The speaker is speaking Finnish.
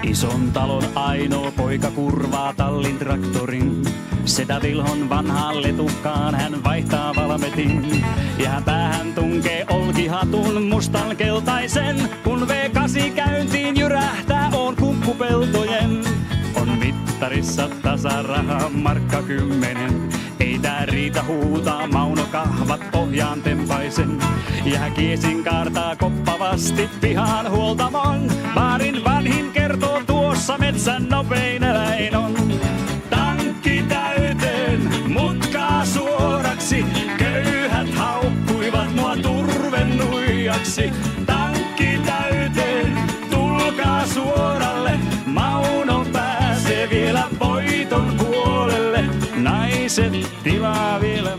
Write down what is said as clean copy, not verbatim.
Ison talon ainoa poika kurvaa tallin traktorin. Setä Vilhon vanhaan letukkaan hän vaihtaa valmetin. Ja hän päähän tunkee olkihatun mustan keltaisen. Kun V8 käyntiin jyrähtää on kukkupeltojen. On mittarissa tasaraha markka 10. Ei tää riitä huutaa Mauno kahvat pohjaan tempaisen. Ja hän kiesin kaartaa koppavasti pihaan huoltamon. Baarin vanhin kertoo tuossa metsän nopein eläin on. Tankki täyteen, mutkaa suoraksi. Köyhät haukkuivat mua turvennuijaksi. Tankki täyteen, tulkaa suoralle. Mauno pääsee vielä voiton puolelle. Naiset tilaa vielä